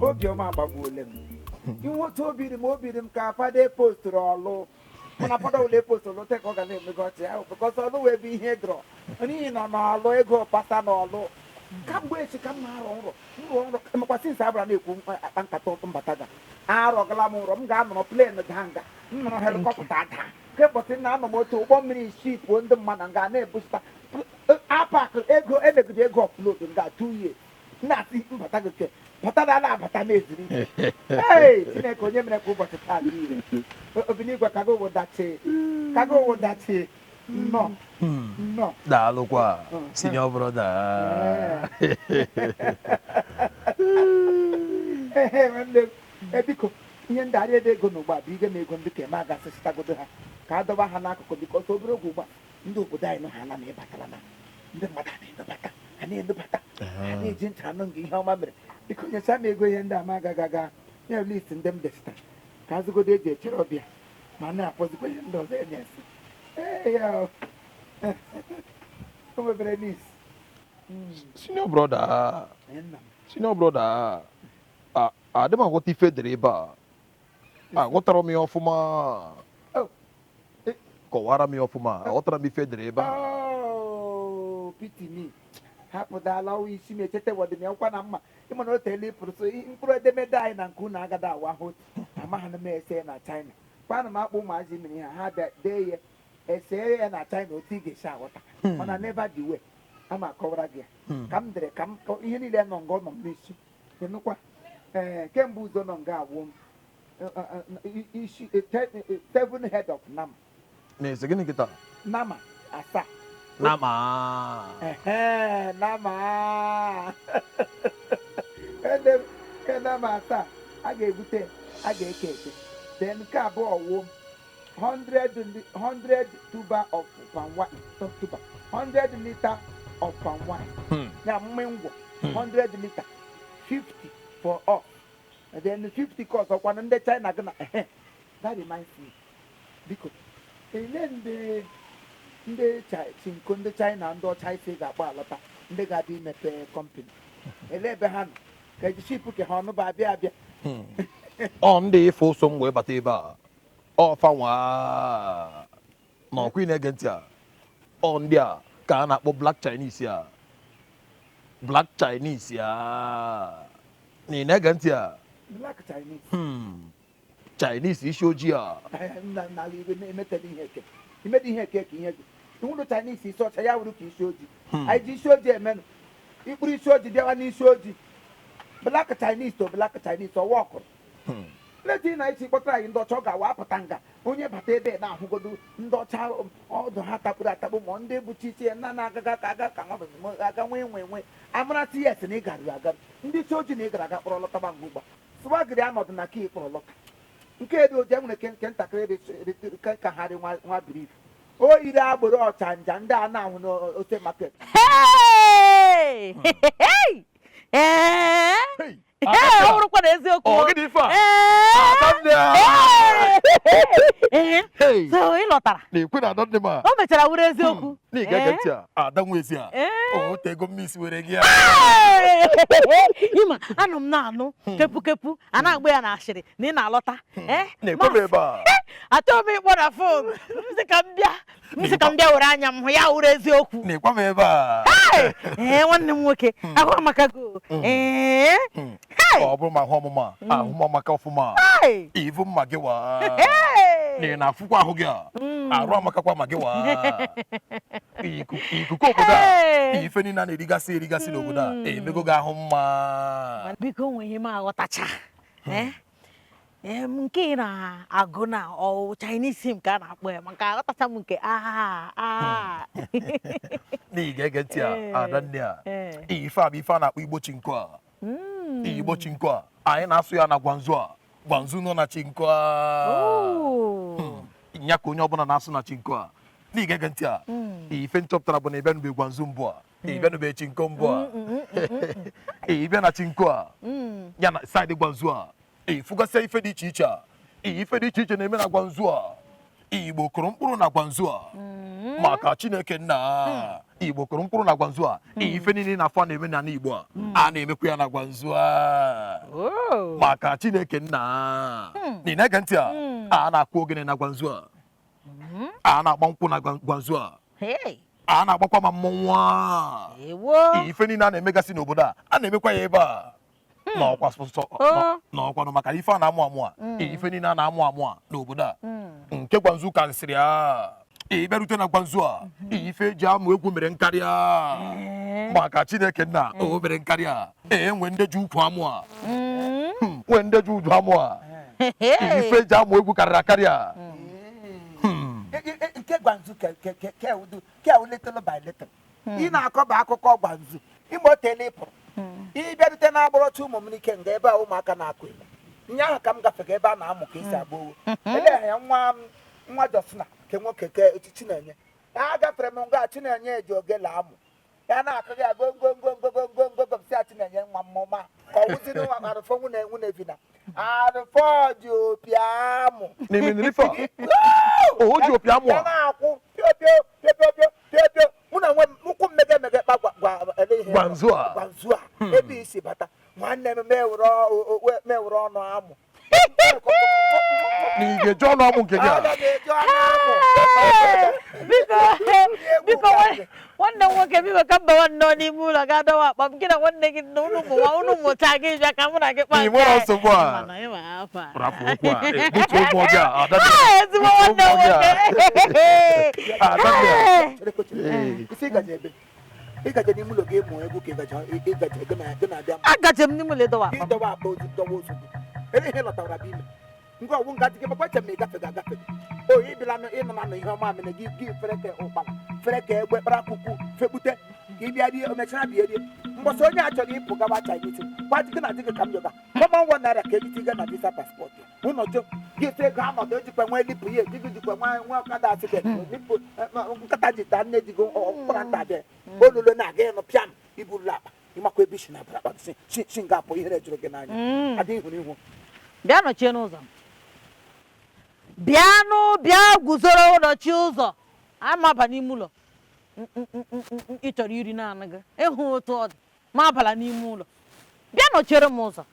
Obioma Babulem. You want to be the mobilim capa de post or low. When I put out the post or take organ because I know we'll be here draw. And in on our logo, Patan or low. Come where she come now. Come since Abraham and Caton Bataga. Our glamour, Gam or plane the hanga. No helicopter. Kept in Namamoto, 1 minute sheep, 1 the man and Gane Busta. Apac, ego, and the ego float in that 2 years. Nothing but I could Patana, Patanese. Hey, Tineco, Yemeco, but a tally. Obiniqua Cago with that say. Cago with that say. No, no. Da loqua, signor brother. Epico, Ian Daria de Gonuba, bigger may go to Maga, Stago to her. Cadova Hanako, because Obroguba, no good I know Hana Batalana. The Bata, the Bata, and in the Bata. And agent Hanon, how my because your son may go in the Magaga, you have listened them this time. Casago de Cherobia. Mana was the question of yes. Hey, over very nice. Signor brother. Signor brother. I don't want to feed the river. I want to me off ma. Oh, Kowara me off ma. I want to be fed the river. Oh, pity me. Hapo da law isi me chete wode me kwa na mma imo no tele pro so impro de me dai na nku na agada wa ho ama ha na me ese na China kwa na makpo ma aji mini ha da dey ese na China o tige sha wota ona never the way ama kowra gia kam dere kam ihe ni le no ngo no misi enu kwa kembu zo no nga awom isi 7 head of nam ne segini kita nama asa Nama. Nama. And then, Nama, I gave it, I gave it. Then, Cabo, 100 tuber of palm wine, 100 liter of palm wine. Now, 100 liter, 50 for all. And then the 50 cost of 100 China. That reminds me. Because, and then the Chinko, China, and China Balata, and they got in a company. A lebehan, can you see Puke Hono by Bia? On the for somewhere, but eba. Oh, Fawa. No Queen against ya. On there, can up black Chinese ya. Black Chinese ya. Ni against ya. Black Chinese. Chinese issue ya. I am not even emitting here. He made here cake here. The Chinese is such a yawu to show you. I just showed you, man. If we showed you, there are showed you. Black Chinese to black Chinese or walk. Let me see what I in the Choga Wapatanga. Only Pate now who go do Ndocha all the Hatapuratabu Monday, Buchi and Nana Gaga come win. I'm not yes, and Nigga. In this show, Nigga got for a lot of Banguba. Swag the amount of Naki for a lot. In case you generally can't carry one brief. Oh, you are but Chanda now, no, market. Hey! Hey! Hey! Hey! What is your call? Hey! So, in Lotara. They put out the man. Oh, Mr. Aurezio. Nigga, Adam with ya. Oh, take a miss with a gear. Ima, anum nano, kepu, and I wear an ashery, Nina Lotta. Eh? I told me what a phone. Mr. Cambia Uranium, Yaurezio. Never. Hey, one working. I want my cago. Eh? Hey, oh, my home, my coffuma. Hey, Even Magiwa. Hey, Nina Fuka Hogia. I run my capa Magiwa. You could go there. If any nanny Rigasi over there, a big go home. because when him out, tacha. Eh? Mungkin aku na o Chinese sim kan apa ya maka kata mungkin Ni gegetia dan dia ifa na Igbo chinkwa Igbo chinkwa ai na asu ya na gwanzu no na chinkwa nyako nyo bona na asu na chinkwa ni gegetia ife ntop tara bona ebe no be gwanzu mbo Ibe no be chinko mbo. Ibe na chinko. Ya na side gwanzu a. Fuga say ife di chicha. Ife di chicha na eme na gwanzu a. Igbo kụrụ mkpụrụ na gwanzu a. Maka Chineke nna. Igbo kụrụ mkpụrụ na gwanzu a. Ife niile na afọ na-eme na Igbo a. A na-emekwa ya na gwanzu a. Maka Chineke nna. Ni na ntị a. A na-akụ ogene na gwanzu a. A na-agba nkwụ na gwanzu a. A na-agbakwa ma mmọnwụ a. Ife niile a na-emegasị n'obodo a na-emekwa ya ebe a. N'ọkwa nọ maka ife a na-amụ amụ a. Ife niile a na-amụ amụ a n'obodo a. Nke gwanzu karịsịrị a. Iberute na gwanzu a. Ife ji amụ egwu mere nkarịa. Maka Chineke nna o mere nkarịa. Nwe ndị ji ukwu amụ a. Nwe ndị ji uju amụ a. Ife ji amụ egwu karịrị akarịa. Nke gwanzu ke little by little. Ị na-akọba akụkọ gwanzu. Igbo tele ịpụrụ. Ị bịarute na-agbọrọcha ụmụ m n'ike nga ebe a ụmụaka na-akụ elu. Nya ahụ ka m gafega ebe a na-amụ ka esi agba owo. Ele ya nwa Josina ke nwoke ke Chinenye. Ya gafere m nga Chinenye eji ogele amụ. Ya na-akụghị ya gongongongongongongo si Chinenye nwa mmụma. Ka ọ wụzi arụfọ nwune vina. Arụfọ ji opi amụ. N'ime n'ife a. O ji opi amụ a. Ya na-akwụ pio mụ na nwe mụkwụ mmege kpa gwanzu a. Ebe isi bata nwanne m mewere ọnụ amụ. N'ige ji ọnụ amụ nke gị a. Biko nwanne m nwoke biko ka mba nwanne nọ n'ime ụlọ ga-adọwa akpa m gị na nwanne gị na unu mụta gị bịa ka mụ na gị kpaa. Ị nwere nsogbu a. Rapụ okwu a. Butu ụmụ gị a. Ezigbo nwanne m nwoke. Ịgaje n'ime ụlọ gị mụọ egwu ka ịgaje na-abịa. Agaje m n'ime ụlọ ịdọwa akpa. Ịdọwa akpa dọwa ozugbo. Ebe ihe lọtara bụ ime. Ngwa ọgwụ ngaji gị makwa eche ma ịgafega agafe. O ịbịala ịnọ na ihe ọma mere gị fere ka ụkpala fere ka egbe kpara akwụkwụ fekpute ka ị bịa rie omechara bịa rie. Mbọsị onye a chọrọ ịpụ gawa Chinese gwa di gị na di gị ka m yoga gọma nwa naira ka ejiti gị na visa paspọtụ ụnọ jụ gị fe ego anọdụ ejikwa nwa elipụ ya eji gị jikwa nwa ọkada asịdent nkata jita nne di gị ọkpụra nta bịa olulo na-aga ịnụ pịam iburula akpa ịmakwa ebe isi na abụrụ akpa si nga apụ ihere jụrụ gị n'anya adịghị ihu n'ihu. Bịa nọchie n'ụzọ. Bịa guzoro nọchie ụzọ. Amaba n'ime ụlọ. Ị chọrọ iri naanị gị. Ịhụ otu ọ dị. Ma abala n'ime ụlọ. Bịa nọchiere m ụzọ.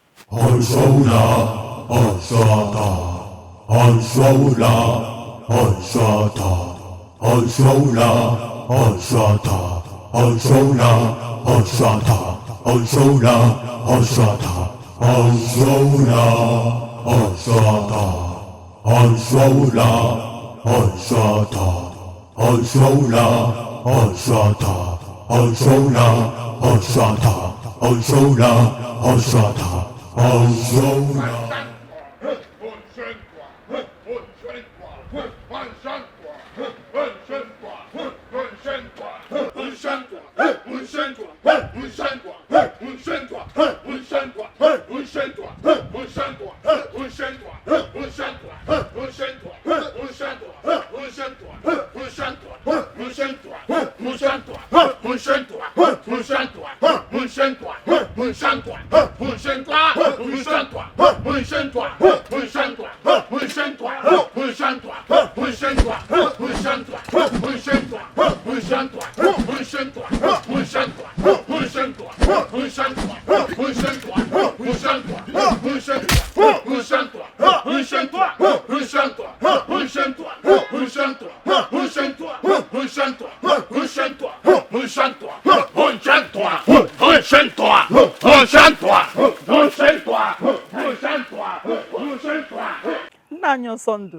Nna anyị ọsọ ndụ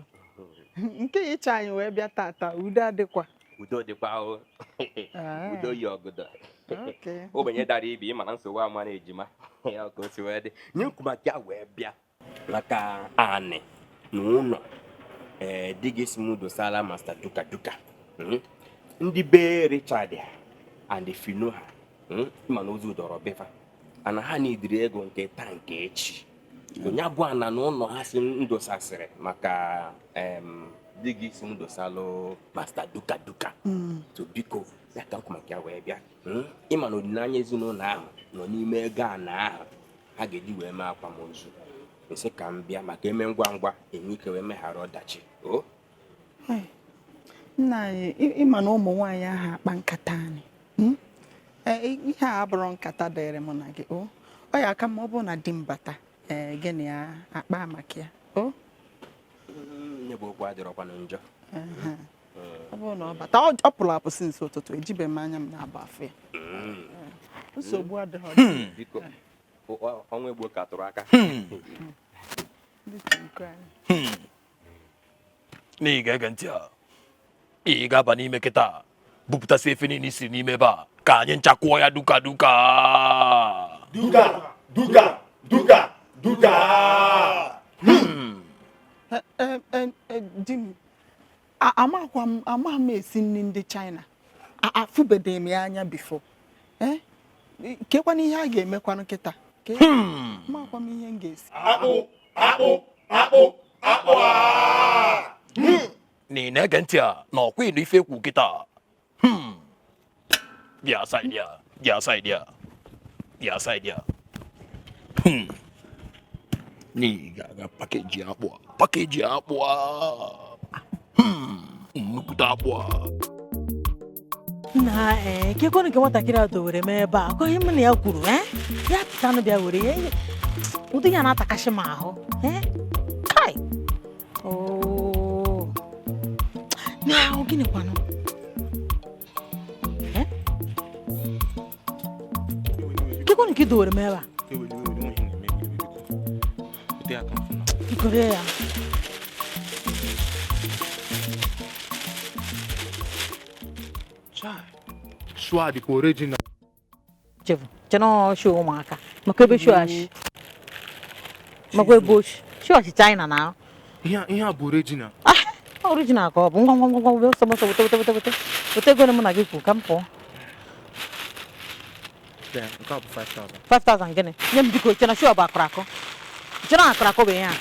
nke ịcha anyị wee bịa tata udo adịkwa. Udo dịkwa o. Udo yi ọgụdọ. Ogbenye dara ibi ịma na nsogbu ama na ejima ya ka o si wee dị. Nye nkwumaka wee bịa maka anị na ụlọ di gị si m dosala Master Duka Duka. Ndị be Richard and Fino ha ịma na ozu dọrọ befa ana ha na-ediri ego nke taa nke echi. Onye abụọ ana na ụlọ ha si ndosasịrị maka di gị si m dosalụ Master Duka Duka. So biko ya ka nkụ maka ya wee bịa ịma na ọdịnanya ezinụlọ ahụ nọ n'ime ego a na aha ha ga-eji wee mee akwamozu nsị ka m bịa maka eme ngwa ngwa enwe ike wee meghara ọdachi nna anyị ịma na ụmụ nwaanyị ahụ akpa nkata anyị ihe a abụrụ nkata dịrị mụ na gị ọ ya aka ma ọ bụrụ na di m bata gịnị ya akpa maka ya nye bụ okwu adịrọkwanụ njọ ọ bụrụ na ọ bata ọ pụrụ apụ si nso ụtụtụ ejibe m anya m na-aba afọ ya nsogbu adịghị biko ọnwa egbo ka tụrụ aka n'ihi ga-ege ntị a ị ga-aba n'ime kịta bupụtasị efe niile isi n'ime ebe a ka anyị nchakwuo ya duka duka duka duka duka duka di m amaghị m esi nri ndị China afụbeghị m ya anya bifo kekwana ihe a ga-emekwanụ kịta makwa m ihe m ga-esi akpụ n'ihi na-ege ntị a na ọkwa ịnụ ife ekwu kịta bịa saịdị ya bịa saịdị ya bịa saịdị ya n'ihi ga-aga pakeji akpụ a nnukwute akpụ a na kekwanụ nke nwatakịrị a dowere m ebe a ihe m na ya kwuru ya pụtanụ bịa were ya ụdị ya na-atakashi m ahụ kai na gịnị kwanụ kekwanụ nke dowere m ebe a ikore ya Shua dịka original. Cheno show ụmụaka maka ebe show ashi maka ebe show ashi China na Ihe a bụ original. original ka ọ bụ ngwa wete ego m na gị kwu ka m pụọ Nke a bụ 5,000. 5,000 gịnị nye m biko chena show bụ akụrakụ chena akụrakụ bụ ihe a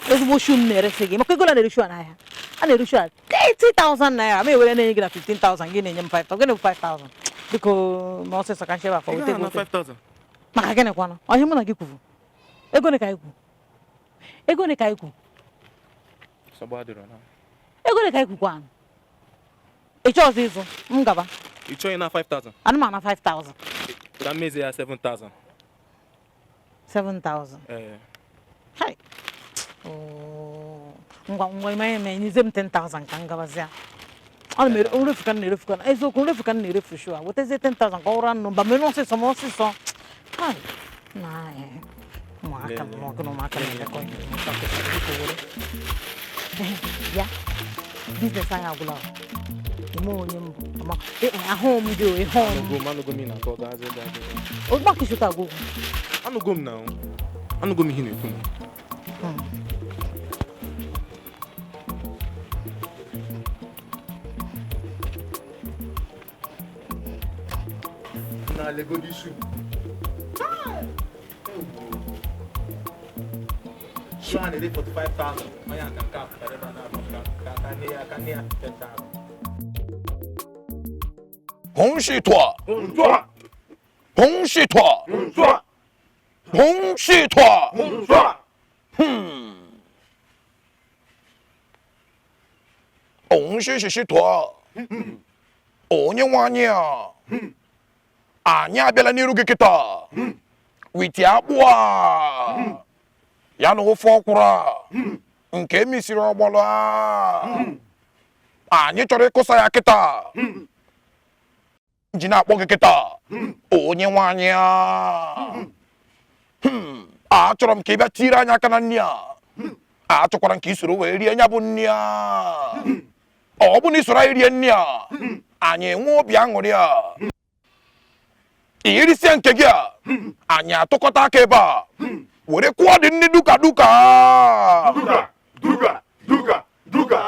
ezigbo show m na-eresi gị maka ego na-ere show n'ahịa a na-ere show 80,000 naira ma ewere na-enye gị na 15,000 gị na-enye m 5,000 gịnị bụ 5,000 biko ma ọsịsọ ka nchebe akwa wete ego 5,000. maka gịnị kwanụ ọhịa mụ na gị kwuru ego ne ka ikwu ego ne ka ikwu Sọgba adịrọ na. ego ne ka ikwu kwanụ ịchọ ọzọ ịzụ m gaba Ị chọghị na 5,000. anụmanụ 5,000 Ka mmezi ya 7,000. 7,000 hai ngwa ime nyize m 10,000 ka m gabazịa ana m erefu ka m na-erefu na eziokwu nrefu ka m na-erefu shua wetezie 10,000 ka ọ wụrụ anụ mba mere ọsịsọ ma ọsịsọ hai na ụmụaka ụmụaka na-elekọ ya biznes anyị agwụla ime onye mbụ ahụ m dị ihe Anụgo m na akọ gazi. ọgbakọ ịchụta agwụgwụ Anụgo m ihe na-ekwu na. Na Lego di shoe. Shoe na dey 45,000. Oya kan ka pere na ka ne ya 10,000. 恭喜toi 抓恭喜toi 抓恭喜toi 抓 恭喜toi onye nwanyị a anyị abịala n'iru gị kịta witi akpụ a ya na ofe ọkwụrụ nke emisiri ọgbọlọ anyị chọrọ ịkụsa ya kịta ji na-akpọ gị kịta onye nwanyị a achọrọ m ka ị bịa tiri anyị aka na nri a achọkwara m ka ị soro wee rie nya bụ nri a ọ bụ na ị soro anyị rie nri a anyị enwe obi aṅụrị a irisie nke gị a anyị atụkọta aka ebe a were kwụọ dị nri duka duka duka duka duka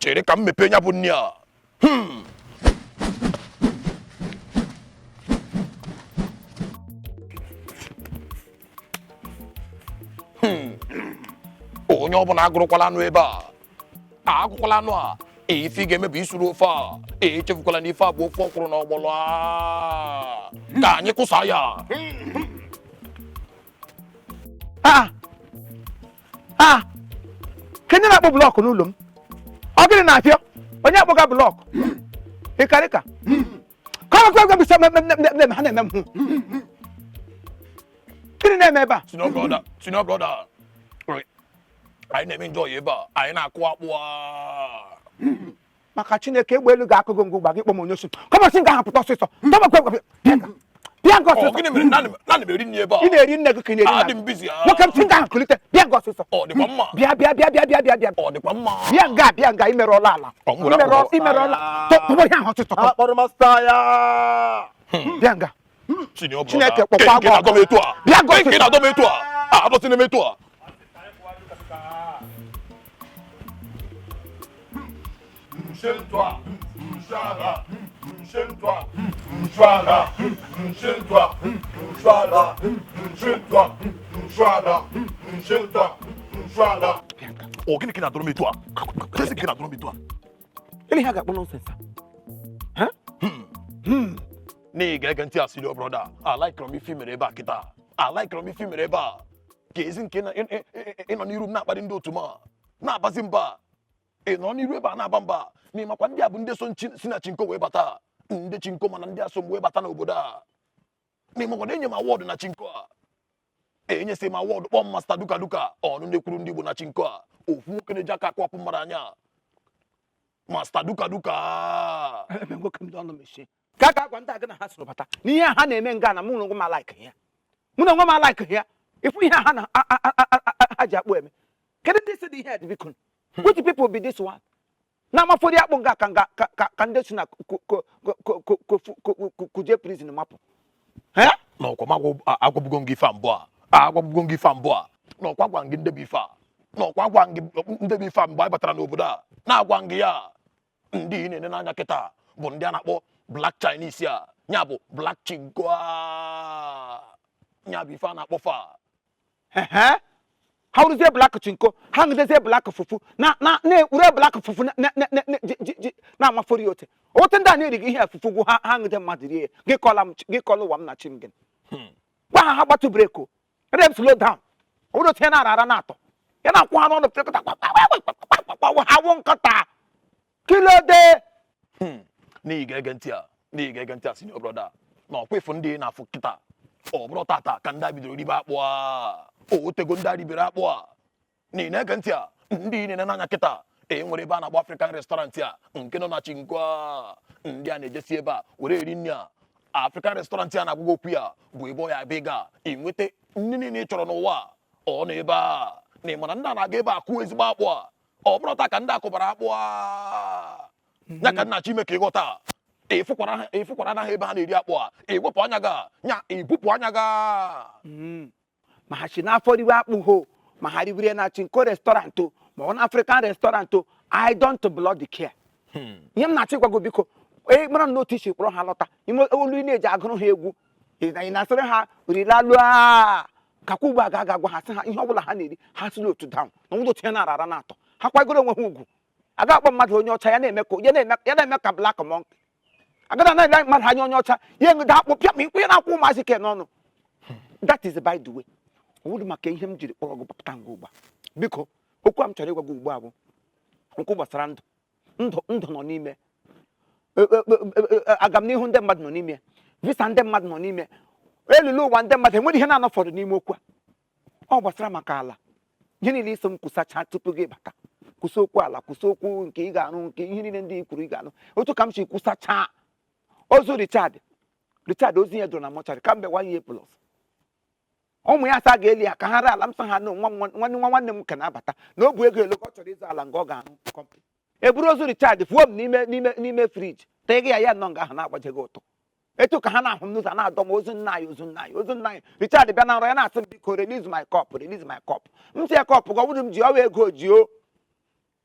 chere ka m mepee nya bụ nri a onye ọbụla agụrụkwala anụ ebe a agụkwala anụ a If you give me Bisuru far, each of Colanifa go for Chronobola. Kanyakusaya. Can you not block on Ulum? I'll get an idea. When you have a block, Hikarika. Come on, come some them. Sino brother. I never enjoy it, but I not quite. Makachine came well, Gako go back. Come on, sing a processor. Don't Bianco, none of you nearby. You didn't get I'm busy. Look up, sing out, Bianco, or the mama. Bia, Or the mama. Bianga, Imerola. Bianga. Signor Chineke brother. papa Che come tua. Bianco, Che na come tua. Ah, non se ne metto. Mshentoa, mshara, mshentoa, mshara, mshentoa, mshara, mshentoa, mshara, mshentoa, mshara. Oh, che na dormi tua. Che che na dormi tua. Ele haga bon nonsense. Huh? Ni ga ganti asilo brother. I like Romy film reba kita. I like Romy film reba. Gezin ke na in on room na ba ndi otuma. Na bazimba. E no ni reba na bamba. Ni makwa ndi abu ndi so sina chinko we bata. Ndi chinko mana ndi aso we bata na oboda. Ni mo ko enye ma award na chinko a. Enye se ma award on Master Duka Duka. Onu nekuru ndi bu na chinko a. Ofu kene jaka kwa pumaranya. Master Duka Duka. Mengo kam do no machine. Kaka kwanta ga na hasro bata. Ni ya ha na eme nga na mu no ma like here. Mu no ma like here. If we ha na aja akpo eme. Can this the head be kun? Which people be this one? Na ma fodi akpo nga kan desu na kuje prison mapo. Eh? No kwa mago agwabugo ngi fambo a. Agwabugo ngi fambo a. No kwa gwa ngi ndebi fa. No kwa gwa ngi ndebi fa mbo batara n'obodo a. Na agwa ngi ya. Ndi ne na anya kita bụ ndị a na-akpọ black Chinese a. Nya bụ black chinko. Nya bụ ife a na-akpọ fa. How do they black chinko? How do they say black fufu? Na ure black fufu na ma for yote. O tenda na eri ihe fufu gu hang dem madiri. Ge call wam na chim gen. Wa ha gbatu break o. Let slow down. O do tena rara na ato. Ya na kwa no no prekota. Ha won kata. Kilo de. Ni ga-ege ntị a senior brother. Na okwefu ndị na-afụ kịta. Ọ bụrụ tata ka ndị bidoro ribe akpụ a. O tego ndị ribere akpụ a. Ni na-ege ntị a ndị na n'anya kịta. E nwere ebe a na-agba African restaurant a nke nọ na Chinko a. Ndị a na-ejesi ebe a were eri nri a. African restaurant a na-agwụgwọ okwu ya bụ ebe ọ ya ebe ga enweta nri niile ị chọrọ n'ụwa. Ọ na ebe a. Na ịmara ndị a na-aga ebe a kụọ ezigbo akpụ a. Ọ bụrụ taa ka ndị akụbara akpụ a. Ya ka nna Chimeke ịghọta. Efukwara na ebe ha na-eri akpụ a. Ewepụ anya ga. Nya ebupụ anya ga. Ma ha si na afọriwe akpụ ho. Ma ha ribere na Chinko restaurant o. Ma ọ na African restaurant o. I don't bloody care. Ihe m na-achị gwago biko. Mara notice kpọrọ ha lọta. Ime olu na-eji agụrụ ha egwu. Ị na-asịrị ha rilalu a. Kakwa ugbo aga gwa ha sị ha ihe ọbụla ha na-eri ha slow otu down. Na ụdọ tinye na arara na atọ. Ha kwagoro onwe ha ugwu. Aga akpọ mmadụ onye ọcha ya na-eme ka black monk. Agada na like mmadụ anya onye ọcha ya ngide akpụ pịa ma ikwe na-akwụ ụmụazị ke n'ọnụ. That is by the way. Ọwụdụ maka ihe m jiri kpọrọ gị pụta nga ugbu a. Biko okwu a m chọrọ ịgwa gị ugbu a bụ okwu gbasara ndụ nọ n'ime. Agamnihu ndị mmadụ nọ n'ime. Visa ndị mmadụ nọ n'ime. Elulu ụwa ndị mmadụ enweghị ihe na-anọfọdụ n'ime okwu a. Ọ gbasara maka ala. Ihe niile iso m kwusacha tupu gị bata. Kwụsị okwu ala, kwụsị okwu nke ị ga-anụ, nke ihe niile ndị i kwuru ị ga-anụ. Otu ka m si kwusacha ozu Richard ozi ya doro na mọcharị kamgbe 1 year plus. Ụmụ ya asa ga-eli ya ka ha ree ala m sọ ha nwanne m ka na-abata na o bu ego elo ka ọ chọrọ ịzụ ala nga ọ ga-anụ kọmpi. Eburu ozu Richard fuo m n'ime friji tee gị ya nọ nga ahụ na-agbaje gị ụtọ. Etu ka ha na-ahụ m n'ụzọ na-adọ m ozu nna anyị Richard bịa na nrọ ya na-asị m biko release my cup. M tie cup gị ọwụrụ m ji ọwa ego jio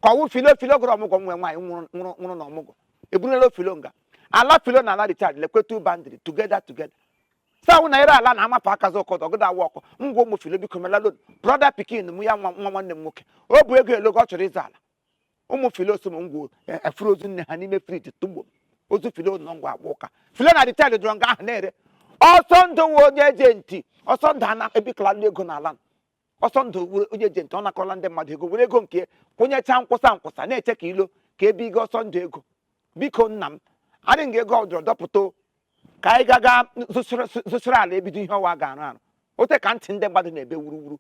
ka ọwụ filo gụrụ ọmụgwọ nwe nwaanyị nwụrụ na ọmụgwọ eburula filo nga ala filo na ala Richard lekwetu bandri together sawu na ire ala na amapụ aka zọ ọkọdọ ọgụda awa ọkọ ngwa ụmụ filo biko mela load brother pikin m ya nwa nwanne m nwoke o bu ego elo ọ chọrọ ịzụ ala ụmụ filo so ngwo efuru ozu nne ha n'ime friji tugbo ozu filo nọ ngwa agba ụka filo na detail dụrụ nga ahụ na-ere ọsọ ndụ nwe onye ejenti ọsọ ndụ ana ebikala ndị ego n'ala ọsọ ndụ onye ejenti ọ nakọla ndị mmadụ ego were ego nke kwụnyecha nkwụsa na-eche ka ilo ka ebe ige ọsọ ndụ ego biko nna m adịghị ga ego ọdụrụ dọpụta ka anyị gaga zụsịrị ala ebido ihe ọwa ga-arụ arụ ote ka ntị ndị mmadụ na-ebe wuruwuru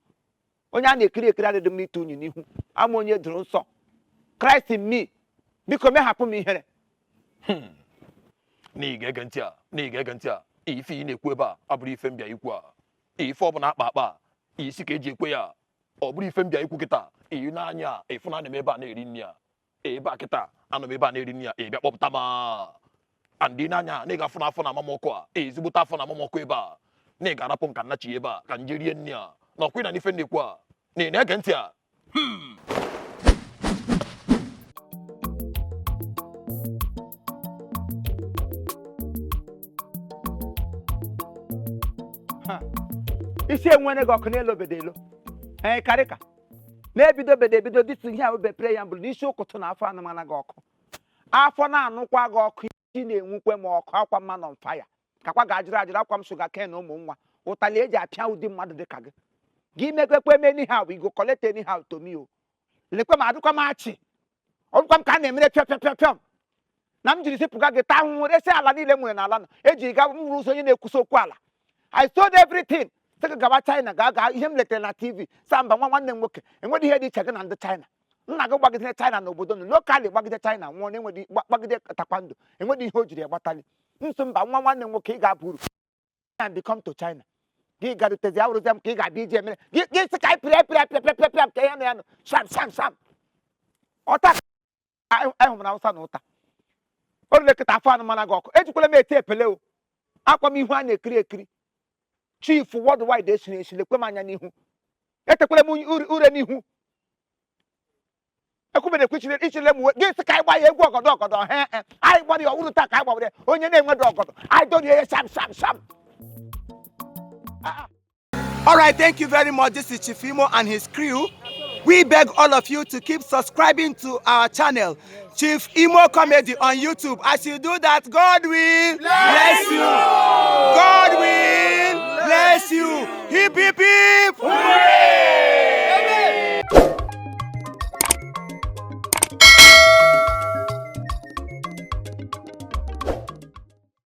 onye a na-ekiri ekiri adịdị mma ite unyi n'ihu ama onye dụrụ nsọ Christ in me biko mehapụ m ihere n'ige ege ntị a ife ị na-ekwu ebe a abụrụ ife mbịa ikwu a ife ọ bụla akpa isi ka eji ekwe ya ọ bụrụ ife mbịa ikwu kịta iyi n'anya ịfụ na ana m ebe a na-eri nri a ebe a kịta anọ m ebe a na-eri nri a bịa kpọpụta ma andị n'anya na ị ga-afụ n'afọ na amamọkụ a ezigbote afọ na amamọkụ ebe a na ị ga-arapụ m ka nnachi ebe a ka nje rie nri a na ọkwụ na n'ife na-ekwu a na ị na-ege ntị a isi enwere gị ọkụ n'elu obedelo karịka na-ebido bedebido dịtụ ihe a bepere ya mbụrụ n'isi ụkụtụ na afọ anụmana gị ọkụ afọ na-anụkwa gị ọkụ isi na-enwukwe m ọkụ akwa mma nọ mfa ya kakwa ga-ajụrụ ajụrụ akwa m shuga ken ụmụ nwa ụtalị eji apịa ụdị mmadụ dịka gị mekwekwe eme n'ihe bụ igo kọleta n'ihe automio lekwe m adụkwa m achị ọdụkwa m ka a na-emere pịọm na m jiri sipụga gị taa ahụhụ resi ala niile nwere n'ala na eji ga mrụ ụzọ onye na-ekwusa okwu ala I sold everything sị gaba China ga ihe m letara na TV samba nwanne m nwoke enweghị ihe dị iche gị na ndị China nna gị gbagidere China n'obodo nụ lokali gbagide China nwụọ na enweghị gbagide takwando enweghị ihe o jiri agbatali nso mba nwanne m nwoke ị ga-abụ uru and come to China gị garutezi awụrụzi m ka ị ga-abịa iji emere gị sị ka anyị pịrịa ka ya na ya nụ sam ọta ahụ m na Awụsa na ụta olule kịta afọ anụmana gị ọkụ ejikwala m eti epele o akwa m ihu a na-ekiri ekiri Chief worldwide esi lekwe m anya n'ihu etekwala m ure n'ihu ekwubere ichile m gị sị ka anyị gbaa ya egwu ọgọdọ anyị gbara ya ọwụrụ taa ka anyị gbawere onye na-enwedo ọgọdọ anyị dọrọ ya sam All right, thank you very much. This is Chief Imo and his crew. We beg all of you to keep subscribing to our channel, Chief Imo Comedy on YouTube. As you do that, God will bless you. God will bless you. Hip, hip, hip.